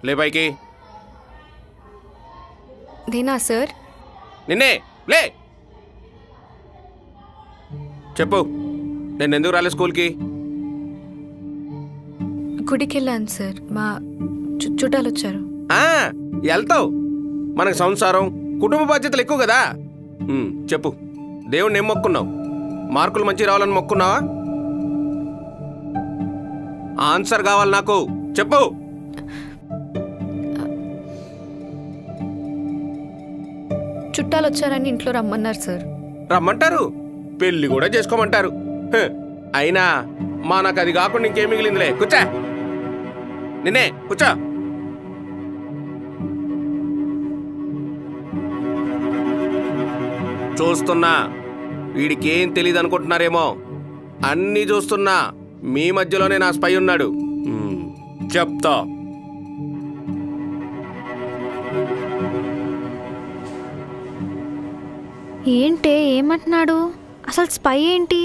లే పైకి. దేనా సార్? నిన్నే లే. చెప్పు, నేను ఎందుకు రాలే స్కూల్కి? గుడికి వెళ్ళాను సార్, మా చుట్టాలు వచ్చారు. వెళ్తావు, మనకు సంసారం కుటుంబ బాధ్యతలు ఎక్కువ కదా. చెప్పు, దేవుణ్ణి ఏం మొక్కున్నావు? మార్కులు మంచి రావాలని మొక్కున్నావా? ఆన్సర్ కావాలి నాకు, చెప్పు. చుట్టాలు వచ్చారని ఇంట్లో రమ్మన్నారు సార్. రమ్మంటారు, పెళ్లి కూడా చేసుకోమంటారు. అయినా మా నాకు అది కాకుండా ఇంకేం మిగిలిందిలే. కూర్చో, నిన్నే కూర్చో. చూస్తున్నా, వీడికి ఏం తెలియదు అనుకుంటున్నారేమో. అన్నీ చూస్తున్నా, మీ మధ్యలోనే నా స్పై ఉన్నాడు. చెప్తా. ఏంటే ఏమంటున్నాడు? అసలు స్పై ఏంటి?